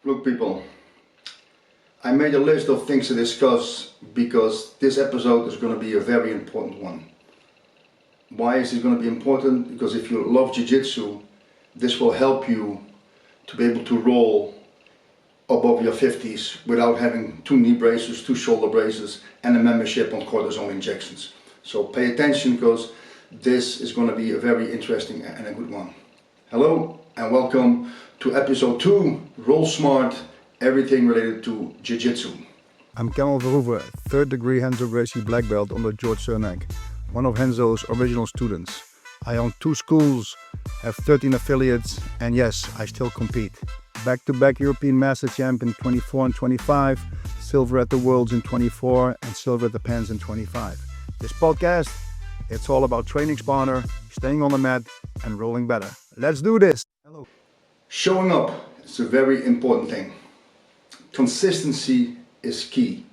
Look people, I made a list of things to discuss because this episode is going to be a very important one. Why is it going to be important? Because if you love Jiu-Jitsu, this will help you to be able to roll above your 50s without having 2 knee braces, 2 shoulder braces and a membership on cortisone injections. So pay attention because this is going to be a very interesting and a good one. Hello and welcome to episode 2, Roll Smart, everything related to Jiu-Jitsu. I'm Kemal Verhoeven, 3rd degree Henzo Gracie black belt under George Cernak, one of Henzo's original students. I own 2 schools, have 13 affiliates, and yes, I still compete. Back-to-back European Master Champ in 24 and 25, silver at the Worlds in 24, and silver at the Pans in 25. This podcast, it's all about training smarter, staying on the mat, and rolling better. Let's do this! Hello. Showing up is a very important thing. Consistency is key.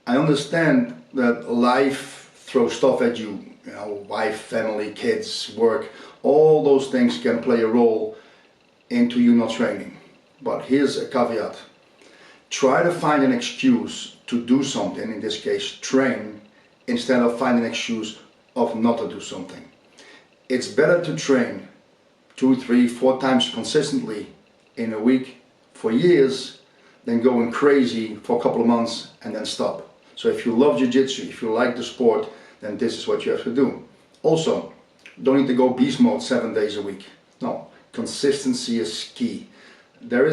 I understand that life throws stuff at you, wife, family, kids, work, all those things can play a role into you not training. But here's a caveat. Try to find an excuse to do something, in this case train, instead of finding an excuse of not to do something. It's better to train 2, 3, 4 times consistently in a week for years than going crazy for a couple of months and then stop. So if you love Jiu-Jitsu, if you like the sport, then this is what you have to do. Also, don't need to go beast mode 7 days a week. No, consistency is key. There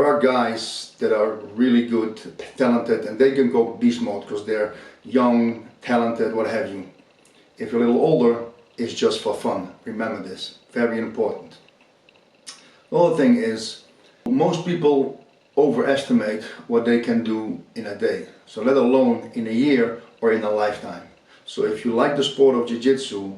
are guys that are really good, talented, and they can go beast mode because they're young, talented, what have you. If you're a little older, it's just for fun. Remember this, very important. The other thing is, most people overestimate what they can do in a day, so let alone in a year or in a lifetime. So if you like the sport of Jiu-Jitsu,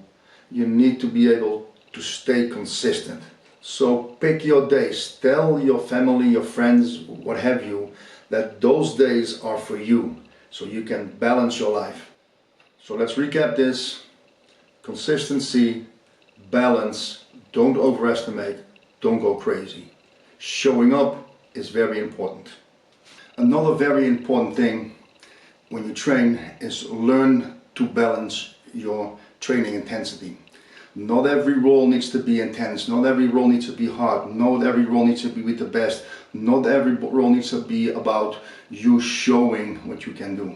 you need to be able to stay consistent. So pick your days, tell your family, your friends, what have you, that those days are for you, so you can balance your life. So let's recap this. Consistency, balance, don't overestimate, don't go crazy. Showing up is very important. Another very important thing when you train is learn to balance your training intensity. Not every roll needs to be intense, not every roll needs to be hard, not every roll needs to be with the best, not every roll needs to be about you showing what you can do.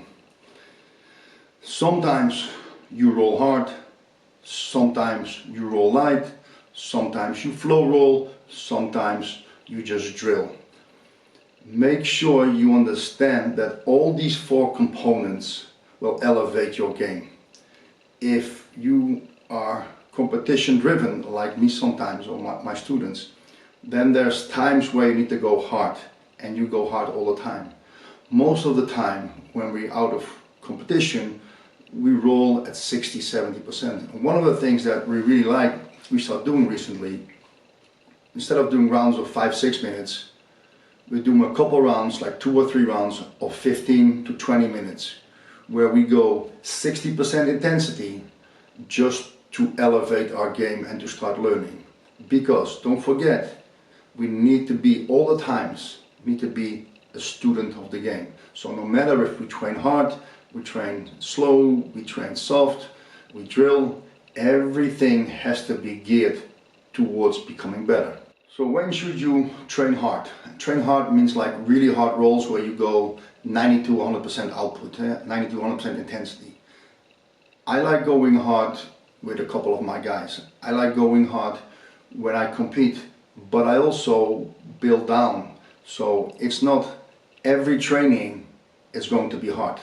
Sometimes you roll hard, sometimes you roll light, sometimes you flow roll, sometimes you just drill. Make sure you understand that all these 4 components will elevate your game. If you are competition driven like me sometimes, or my students, then there's times where you need to go hard, and you go hard all the time. Most of the time when we're out of competition, we roll at 60-70%. And one of the things that we really like, we start doing recently, instead of doing rounds of 5-6 minutes, we're doing a couple rounds, like 2 or 3 rounds of 15 to 20 minutes, where we go 60% intensity just to elevate our game and to start learning. Because don't forget, we need to be all the times, need to be a student of the game. So no matter if we train hard, we train slow, we train soft, we drill, everything has to be geared towards becoming better. So when should you train hard? Train hard means like really hard rolls where you go 90 to 100% output, 90 to 100% intensity. I like going hard with a couple of my guys. I like going hard when I compete, but I also build down. So it's not every training is going to be hard.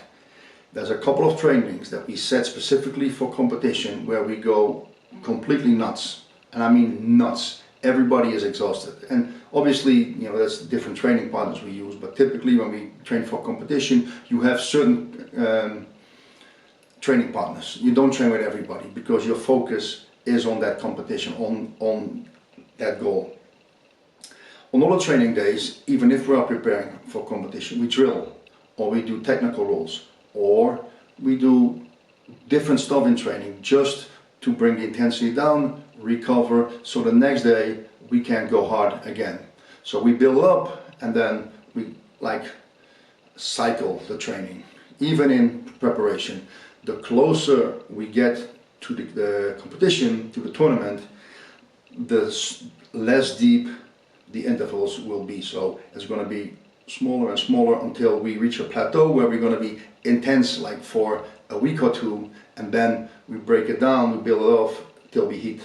There's a couple of trainings that we set specifically for competition where we go completely nuts. And I mean nuts. Everybody is exhausted. And obviously, there's different training partners we use, but typically when we train for competition, you have certain training partners. You don't train with everybody because your focus is on that competition, on that goal. On other training days, even if we are preparing for competition, we drill, or we do technical rolls, or we do different stuff in training just to bring the intensity down, recover, so the next day we can go hard again. So we build up and then we like cycle the training. Even in preparation, the closer we get to the competition, to the tournament, the less deep the intervals will be. So it's going to be smaller and smaller until we reach a plateau where we're going to be intense like for a week or two, and then we break it down, we build it off till we hit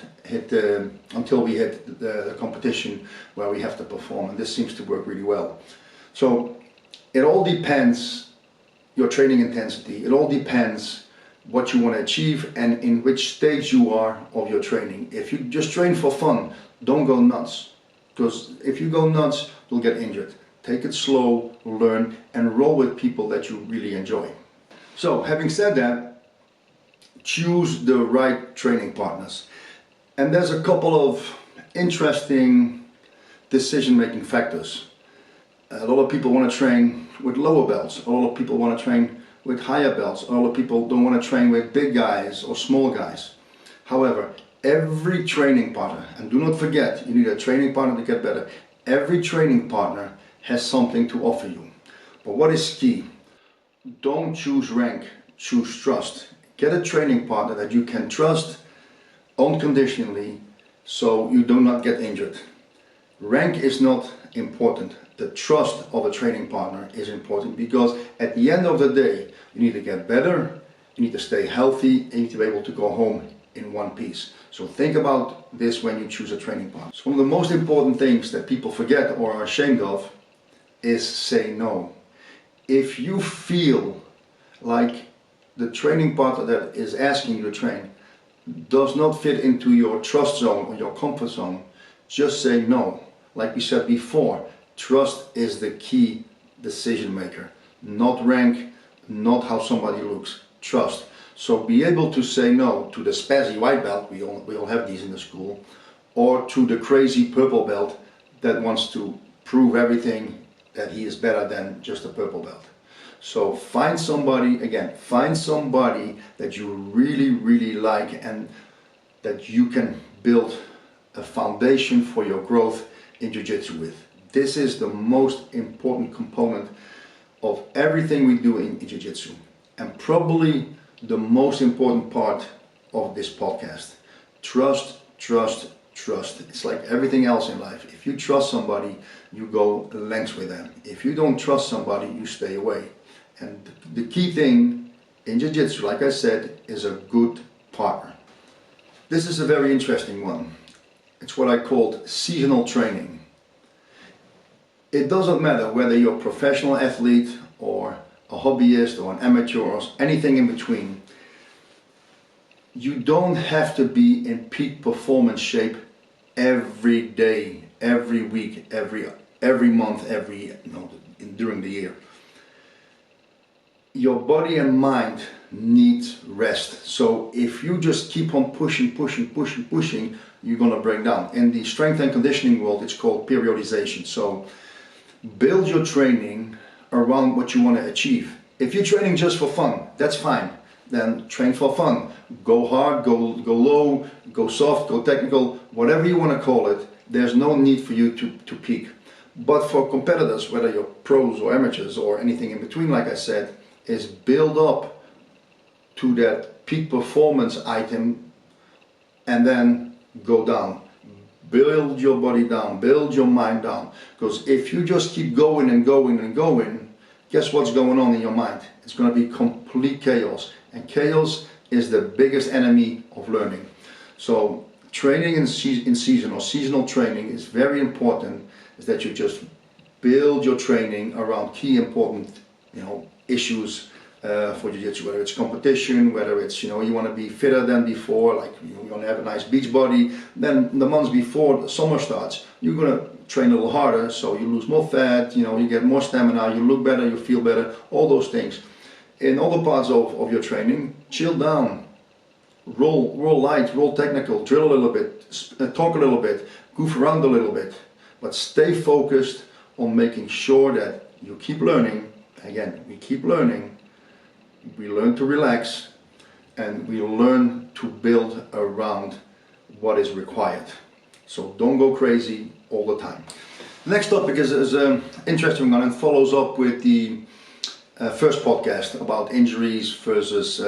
the competition where we have to perform, and this seems to work really well. So it all depends your training intensity, it all depends what you want to achieve and in which stage you are of your training. If you just train for fun, don't go nuts, because if you go nuts, you'll get injured. Take it slow, learn, and roll with people that you really enjoy. So, having said that, choose the right training partners. And there's a couple of interesting decision-making factors. A lot of people want to train with lower belts. A lot of people want to train with higher belts. A lot of people don't want to train with big guys or small guys. However, every training partner, and do not forget, you need a training partner to get better. Every training partner has something to offer you. But what is key? Don't choose rank, choose trust. Get a training partner that you can trust unconditionally so you do not get injured. Rank is not important. The trust of a training partner is important, because at the end of the day, you need to get better, you need to stay healthy, and you need to be able to go home in one piece. So think about this when you choose a training partner. So one of the most important things that people forget or are ashamed of is say no. If you feel like the training partner that is asking you to train does not fit into your trust zone or your comfort zone, just say no. Like we said before, trust is the key decision maker. Not rank, not how somebody looks, trust. So be able to say no to the spazzy white belt, we all have these in the school, or to the crazy purple belt that wants to prove everything that he is better than just a purple belt. So find somebody that you really, really like and that you can build a foundation for your growth in Jiu-Jitsu with. This is the most important component of everything we do in Jiu-Jitsu, and probably the most important part of this podcast. Trust, trust, trust. It's like everything else in life. If you trust somebody, you go lengths with them. If you don't trust somebody, you stay away. And the key thing in Jiu-Jitsu, like I said, is a good partner. This is a very interesting one. It's what I called seasonal training. It doesn't matter whether you're a professional athlete or a hobbyist or an amateur or anything in between. You don't have to be in peak performance shape every day, every week, every month, during the year. Your body and mind needs rest. So if you just keep on pushing, you're gonna break down. In the strength and conditioning world, it's called periodization. So build your training around what you want to achieve. If you're training just for fun, that's fine. Then train for fun. Go hard, go low, go soft, go technical, whatever you want to call it. There's no need for you to peak. But for competitors, whether you're pros or amateurs or anything in between, like I said, is build up to that peak performance item and then go down. Build your body down, build your mind down. Because if you just keep going and going, guess what's going on in your mind? It's going to be complete chaos. And chaos is the biggest enemy of learning. So training in season or seasonal training is very important, is that you just build your training around key important issues for Jiu-Jitsu, whether it's competition, whether it's you want to be fitter than before, like you want to have a nice beach body. Then the months before the summer starts, you're going to train a little harder, so you lose more fat, you get more stamina, you look better, you feel better, all those things. In other parts of your training, chill down, roll light, roll technical, drill a little bit, talk a little bit, goof around a little bit, but stay focused on making sure that you keep learning. Again, we keep learning, we learn to relax, and we learn to build around what is required. So don't go crazy all the time. Next topic is an interesting one and follows up with the first podcast about injuries versus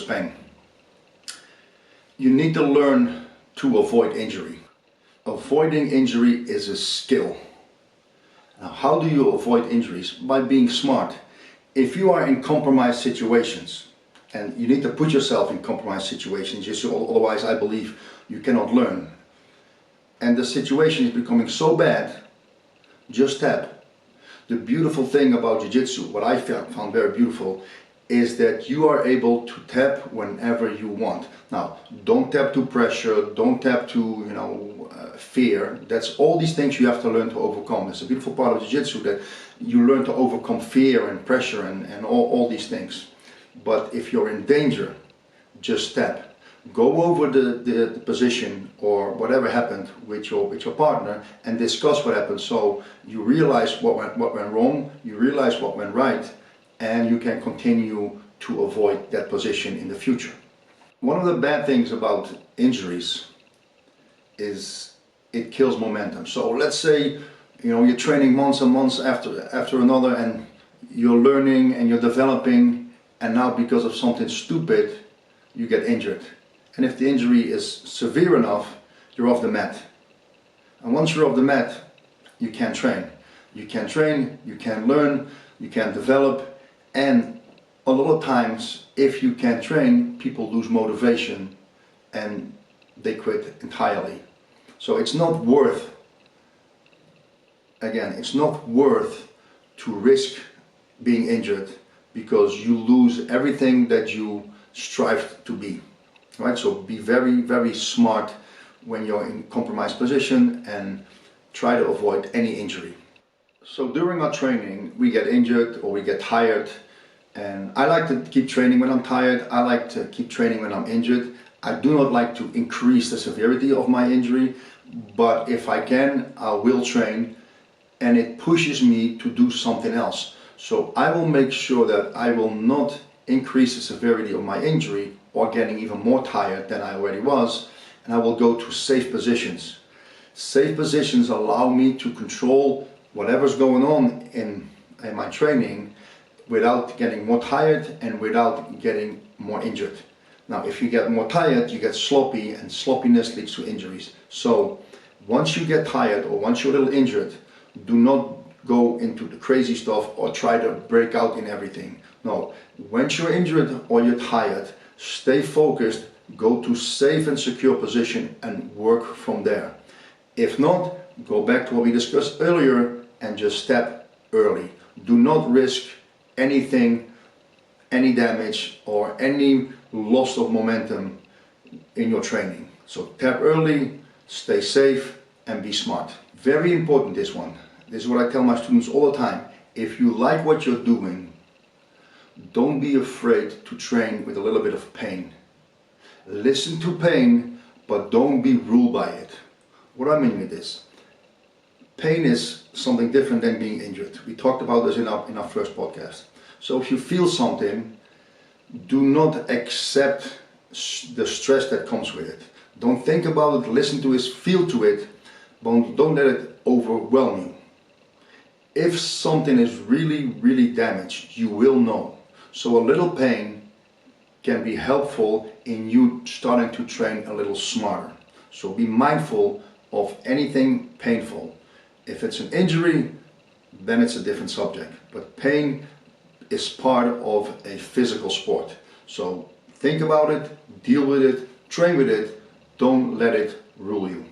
pain. You need to learn to avoid injury. Avoiding injury is a skill. Now, how do you avoid injuries? By being smart. If you are in compromised situations, and you need to put yourself in compromised situations, just otherwise I believe you cannot learn. And the situation is becoming so bad, just tap. The beautiful thing about Jiu-Jitsu, what I found very beautiful, is that you are able to tap whenever you want. Now, don't tap to pressure, don't tap to fear. That's all these things you have to learn to overcome. It's a beautiful part of Jiu-Jitsu that you learn to overcome fear and pressure and all these things. But if you're in danger, just tap. Go over the position or whatever happened with your partner and discuss what happened, so you realize what went wrong, you realize what went right, and you can continue to avoid that position in the future. One of the bad things about injuries is it kills momentum. So let's say you're training months and months after another, and you're learning and you're developing, and now because of something stupid you get injured. And if the injury is severe enough, you're off the mat. And once you're off the mat, you can't train. You can't train, you can't learn, you can't develop. And a lot of times, if you can't train, people lose motivation and they quit entirely. So it's not worth, it's not worth to risk being injured because you lose everything that you strive to be. Right? So be very, very smart when you're in compromised position and try to avoid any injury. So during our training, we get injured or we get tired, and I like to keep training when I'm tired. I like to keep training when I'm injured. I do not like to increase the severity of my injury, but if I can, I will train, and it pushes me to do something else. So I will make sure that I will not increase the severity of my injury or getting even more tired than I already was, and I will go to safe positions. Safe positions allow me to control whatever's going on in my training without getting more tired and without getting more injured. Now, if you get more tired, you get sloppy, and sloppiness leads to injuries. So once you get tired or once you're a little injured, do not go into the crazy stuff or try to break out in everything. No, once you're injured or you're tired, stay focused, go to safe and secure position and work from there. If not, go back to what we discussed earlier and just step early. Do not risk anything, any damage or any loss of momentum in your training. So tap early, stay safe and be smart. Very important, this one. This is what I tell my students all the time. If you like what you're doing, don't be afraid to train with a little bit of pain. Listen to pain, but don't be ruled by it. What do I mean with this? Pain is something different than being injured. We talked about this in our first podcast. So if you feel something, do not accept the stress that comes with it. Don't think about it, listen to it, feel to it, but don't let it overwhelm you. If something is really, really damaged, you will know. So a little pain can be helpful in you starting to train a little smarter. So be mindful of anything painful. If it's an injury, then it's a different subject. But pain is part of a physical sport. So think about it, deal with it, train with it, don't let it rule you.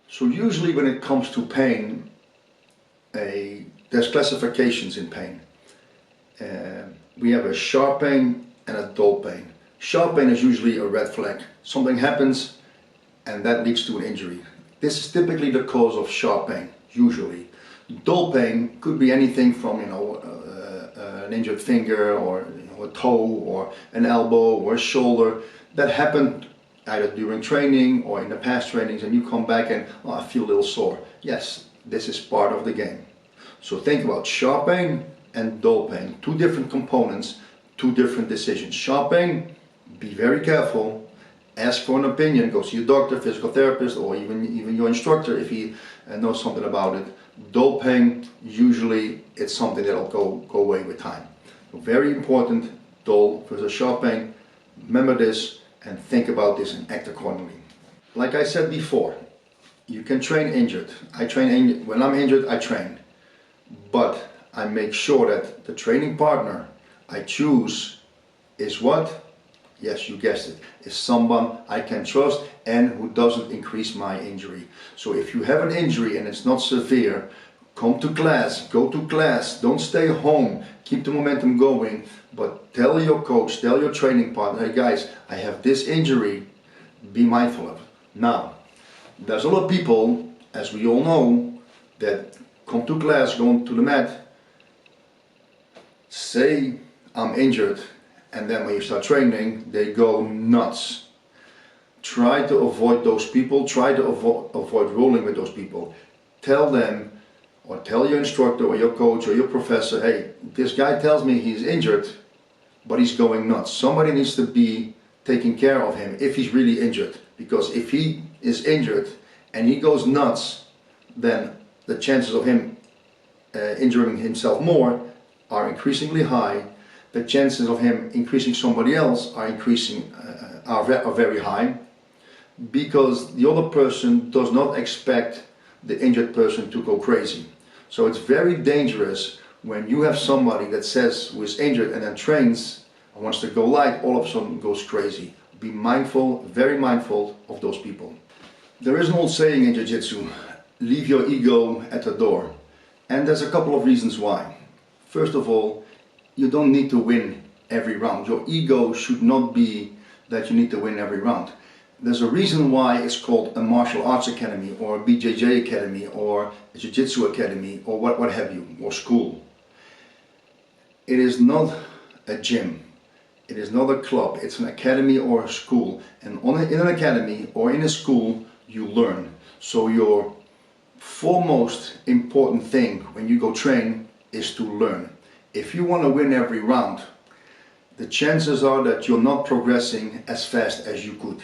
So usually when it comes to pain, there's classifications in pain. We have a sharp pain and a dull pain. Sharp pain is usually a red flag. Something happens and that leads to an injury. This is typically the cause of sharp pain, usually. Dull pain could be anything from an injured finger or a toe or an elbow or a shoulder that happened either during training or in the past trainings, and you come back and I feel a little sore. Yes, this is part of the game. So think about sharp pain and dull pain. Two different components, two different decisions. Sharp pain, be very careful. Ask for an opinion. Go see a doctor, physical therapist, or even your instructor if he knows something about it. Dull pain, usually it's something that'll go away with time. So very important, dull versus sharp pain. Remember this and think about this and act accordingly. Like I said before, you can train injured. When I'm injured, I train. But I make sure that the training partner I choose is what? Yes, you guessed it. Is someone I can trust and who doesn't increase my injury. So if you have an injury and it's not severe, come to class, go to class, don't stay home, keep the momentum going, but tell your coach, tell your training partner, hey guys, I have this injury, be mindful of it. Now, there's a lot of people, as we all know, that come to class, go to the mat, say I'm injured, and then when you start training, they go nuts. Try to avoid those people, try to avoid rolling with those people. Tell them, or tell your instructor or your coach or your professor, hey, this guy tells me he's injured, but he's going nuts. Somebody needs to be taking care of him if he's really injured. Because if he is injured and he goes nuts, then the chances of him injuring himself more are increasingly high. The chances of him increasing somebody else are very high, because the other person does not expect the injured person to go crazy. So it's very dangerous when you have somebody that says who is injured and then trains and wants to go light, all of a sudden goes crazy. Be mindful, very mindful of those people. There is an old saying in Jiu-Jitsu, leave your ego at the door. And there's a couple of reasons why. First of all, you don't need to win every round. Your ego should not be that you need to win every round. There's a reason why it's called a martial arts academy or a BJJ academy or a jiu-jitsu academy or what have you, or school. It is not a gym. It is not a club. It's an academy or a school. And in an academy or in a school, you learn. So your foremost important thing when you go train is to learn. If you want to win every round, the chances are that you're not progressing as fast as you could.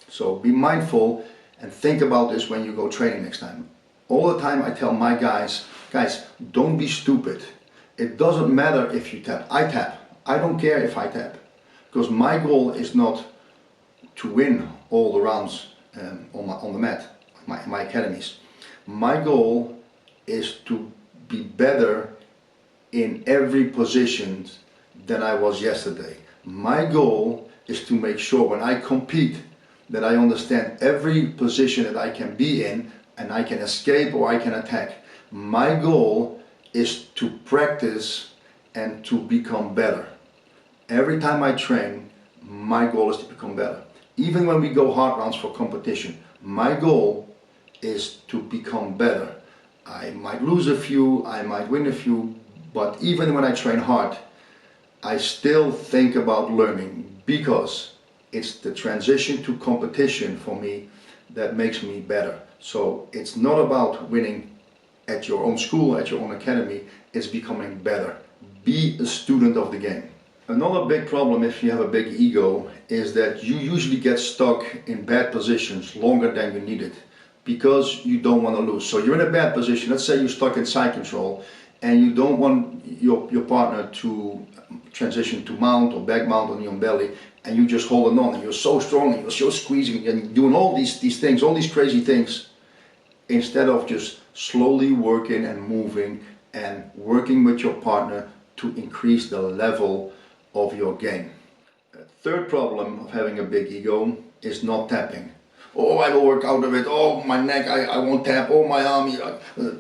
So be mindful and think about this when you go training next time. All the time I tell my guys, don't be stupid. It doesn't matter if you tap. I tap. I don't care if I tap. Because my goal is not to win all the rounds on the mat, my academies. My goal is to be better in every position than I was yesterday. My goal is to make sure when I compete that I understand every position that I can be in and I can escape or I can attack. My goal is to practice and to become better. Every time I train, my goal is to become better. Even when we go hard rounds for competition, my goal is to become better. I might lose a few, I might win a few, but even when I train hard, I still think about learning, because it's the transition to competition for me that makes me better. So it's not about winning at your own school, at your own academy, it's becoming better. Be a student of the game. Another big problem if you have a big ego is that you usually get stuck in bad positions longer than you need it, because you don't want to lose. So you're in a bad position, let's say you're stuck in side control, and you don't want your partner to transition to mount or back mount on your belly, and you just holding on, and you're so strong, and you're so squeezing, and doing all these things, all these crazy things, instead of just slowly working and moving and working with your partner to increase the level of your game. Third problem of having a big ego is not tapping. Oh, I will work out of it. Oh, my neck, I won't tap. Oh, my arm,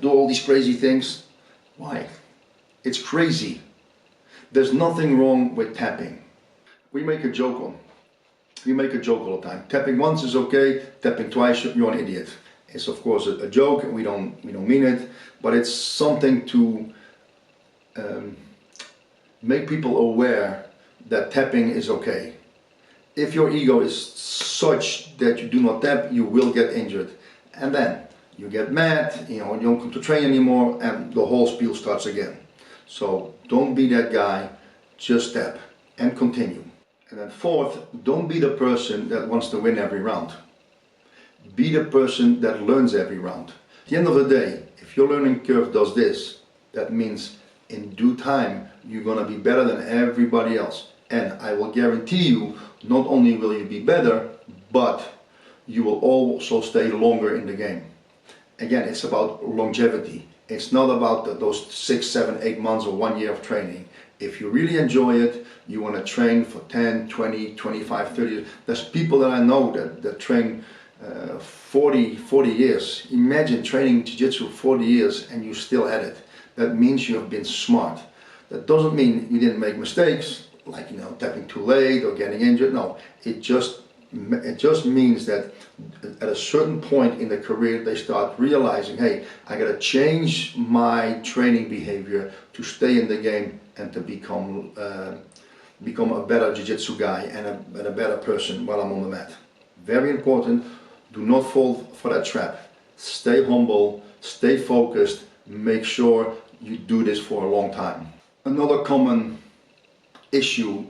do all these crazy things. Why? It's crazy. There's nothing wrong with tapping. We make a joke all the time. Tapping once is okay, tapping twice, you're an idiot. It's of course a joke, we don't mean it, but it's something to make people aware that tapping is okay. If your ego is such that you do not tap, you will get injured. And then you get mad, you don't come to train anymore, and the whole spiel starts again. So don't be that guy, just tap and continue. And then fourth, don't be the person that wants to win every round. Be the person that learns every round. At the end of the day, if if your learning curve does this, that means in due time you're gonna be better than everybody else. And I will guarantee you, not only will you be better, but you will also stay longer in the game. Again, it's about longevity. It's not about those 6, 7, 8 months or 1 year of training. If you really enjoy it, you want to train for 10, 20, 25, 30 years. There's people that I know that train 40 years. Imagine training Jiu-Jitsu 40 years and you're still at it. That means you have been smart. That doesn't mean you didn't make mistakes, like, you know, tapping too late or getting injured. No, it just means that at a certain point in the career they start realizing, hey, I gotta change my training behavior to stay in the game and to become a better jiu-jitsu guy and a better person while I'm on the mat. Very important. Do not fall for that trap. Stay humble, stay focused, make sure you do this for a long time. Another common issue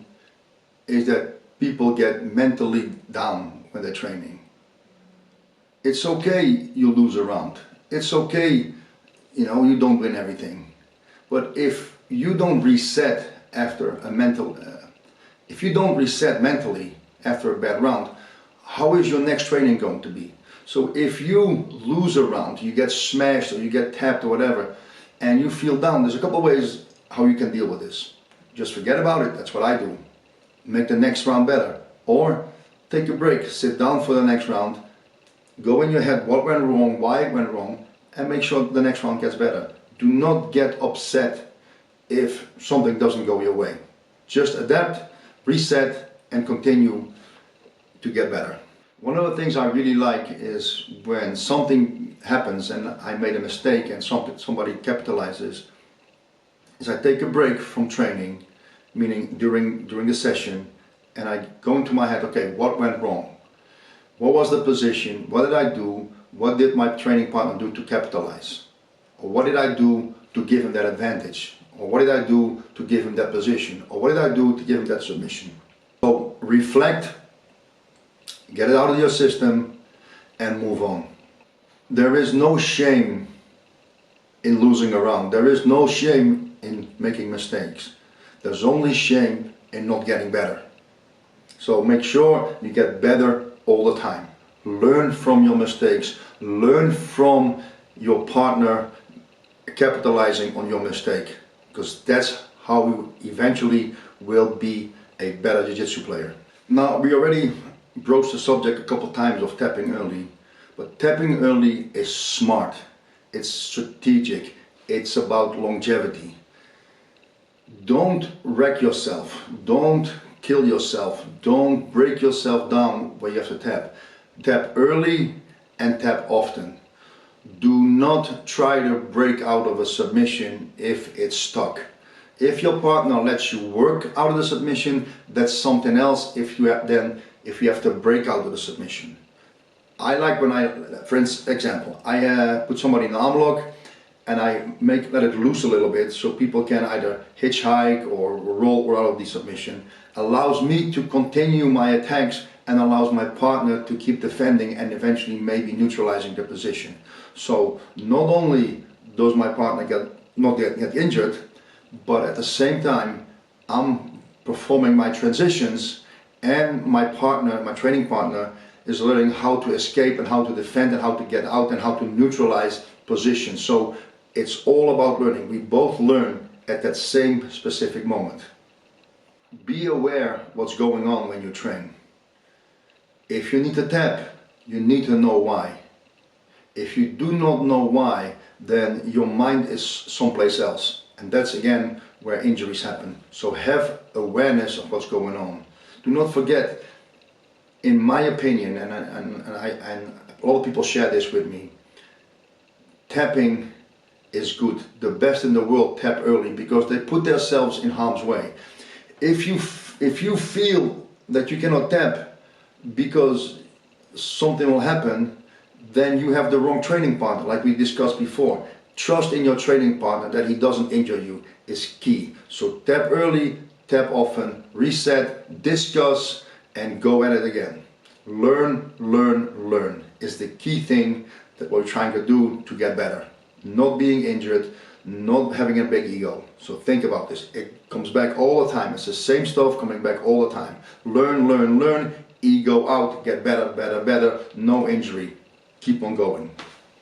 is that people get mentally down when they're training. It's okay you lose a round. It's okay, you know, you don't win everything. But if you don't reset after a if you don't reset mentally after a bad round, how is your next training going to be? So if you lose a round, you get smashed or you get tapped or whatever, and you feel down, there's a couple of ways how you can deal with this. Just forget about it. That's what I do. Make the next round better. Or take a break, sit down for the next round, go in your head what went wrong, why it went wrong, and make sure the next round gets better. Do not get upset if something doesn't go your way. Just adapt, reset, and continue to get better. One of the things I really like is when something happens and I made a mistake and somebody capitalizes, is I take a break from training, meaning during the session, and I go into my head, okay, what went wrong? What was the position? What did I do? What did my training partner do to capitalize? Or what did I do to give him that advantage? Or what did I do to give him that position? Or what did I do to give him that submission? So reflect, get it out of your system, and move on. There is no shame in losing a round. There is no shame in making mistakes. There's only shame in not getting better. So make sure you get better all the time. Learn from your mistakes. Learn from your partner capitalizing on your mistake, because that's how you eventually will be a better jiu-jitsu player. Now, we already broached the subject a couple times of tapping early, but tapping early is smart. It's strategic. It's about longevity. Don't wreck yourself. Don't kill yourself. Don't break yourself down where you have to tap. Tap early and tap often. Do not try to break out of a submission if it's stuck. If your partner lets you work out of the submission, that's something else. If you have to break out of the submission. I like when for example, I put somebody in an arm lock and I let it loose a little bit so people can either hitchhike or roll out of the submission. Allows me to continue my attacks and allows my partner to keep defending and eventually maybe neutralizing the position. So not only does my partner not get injured, but at the same time I'm performing my transitions and my training partner is learning how to escape and how to defend and how to get out and how to neutralize positions. So it's all about learning. We both learn at that same specific moment. Be aware what's going on when you train. If you need to tap, you need to know why. If you do not know why, then your mind is someplace else. And that's again where injuries happen. So have awareness of what's going on. Do not forget, in my opinion, and a lot of people share this with me, tapping is good. The best in the world tap early because they put themselves in harm's way. If you feel that you cannot tap because something will happen, then you have the wrong training partner, like we discussed before. Trust in your training partner that he doesn't injure you is key. So tap early, tap often, reset, discuss, and go at it again. Learn, learn, learn is the key thing that we're trying to do to get better. not being injured, not having a big ego. So think about this. It comes back all the time. It's the same stuff coming back all the time. Learn, learn, learn. Ego out. Get better, better, better. No injury. Keep on going.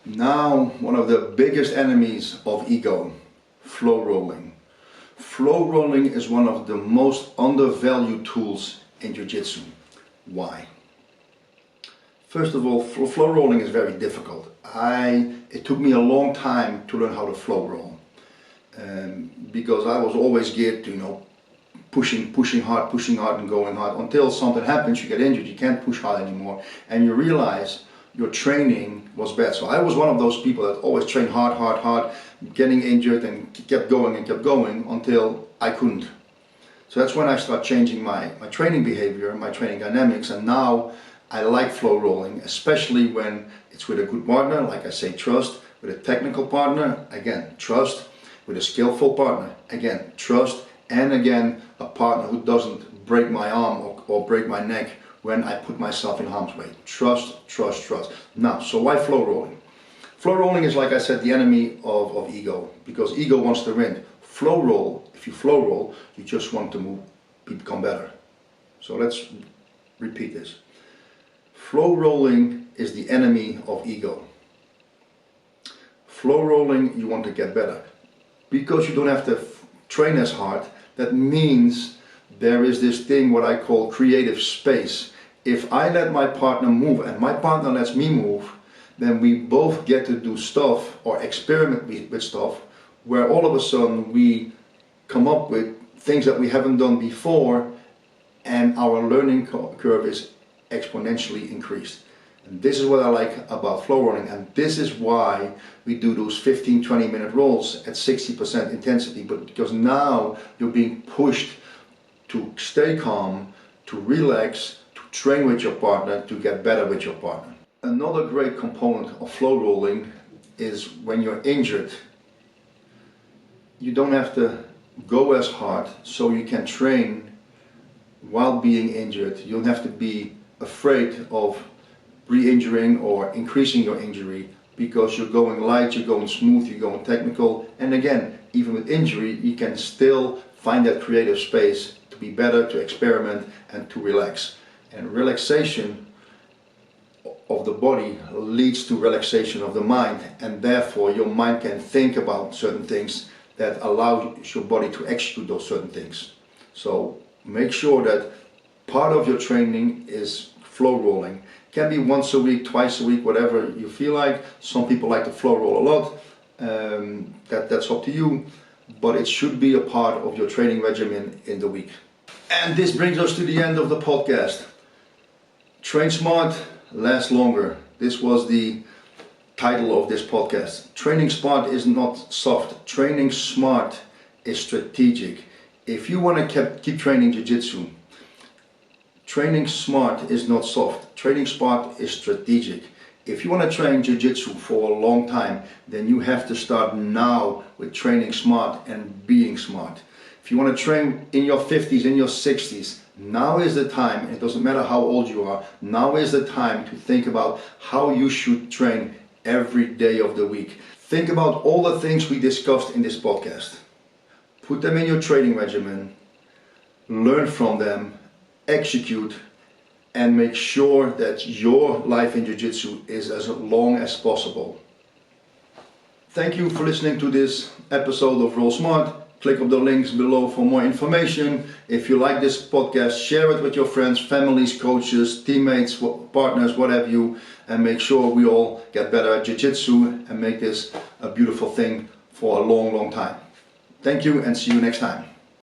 Now, one of the biggest enemies of ego, flow rolling. Flow rolling is one of the most undervalued tools in Jiu-Jitsu. Why? First of all, flow rolling is very difficult. It took me a long time to learn how to flow roll, because I was always geared to, pushing hard and going hard until something happens, you get injured, you can't push hard anymore, and you realize your training was bad. So I was one of those people that always trained hard, getting injured and kept going until I couldn't. So that's when I started changing my training behavior, my training dynamics, and now I like flow rolling, especially when it's with a good partner, like I say, trust. With a technical partner, again, trust. With a skillful partner, again, trust. And again, a partner who doesn't break my arm or break my neck when I put myself in harm's way. Trust, trust, trust. Now, so why flow rolling? Flow rolling is, like I said, the enemy of ego, because ego wants to win. Flow roll, if you flow roll, you just want to become better. So let's repeat this. Flow rolling is the enemy of ego. Flow rolling, you want to get better. Because you don't have to train as hard, that means there is this thing what I call creative space. If I let my partner move and my partner lets me move, then we both get to do stuff or experiment with stuff where all of a sudden we come up with things that we haven't done before, and our learning curve is exponentially increased. And this is what I like about flow rolling, and this is why we do those 15-20 minute rolls at 60% intensity, but because now you're being pushed to stay calm, to relax, to train with your partner, to get better with your partner. Another great component of flow rolling is when you're injured, you don't have to go as hard, so you can train while being injured. You don't have to be afraid of re-injuring or increasing your injury, because you're going light, you're going smooth, you're going technical, and again, even with injury, you can still find that creative space to be better, to experiment, and to relax. And relaxation of the body leads to relaxation of the mind, and therefore your mind can think about certain things that allow your body to execute those certain things. So make sure that part of your training is flow rolling. Can be once a week, twice a week, whatever you feel like. Some people like to flow roll a lot. That's up to you, but it should be a part of your training regimen in the week. And this brings us to the end of the podcast. Train smart, last longer. This was the title of this podcast. Training smart is not soft. Training smart is strategic. If you want to keep training Jiu-Jitsu, training smart is not soft. Training smart is strategic. If you want to train Jiu-Jitsu for a long time, then you have to start now with training smart and being smart. If you want to train in your 50s, in your 60s, now is the time. It doesn't matter how old you are. Now is the time to think about how you should train every day of the week. Think about all the things we discussed in this podcast. Put them in your training regimen. Learn from them. Execute, and make sure that your life in Jiu-Jitsu is as long as possible. Thank you for listening to this episode of Roll Smart. Click on the links below for more information. If you like this podcast, share it with your friends, families, coaches, teammates, partners, what have you, and make sure we all get better at Jiu-Jitsu and make this a beautiful thing for a long, long time. Thank you, and see you next time.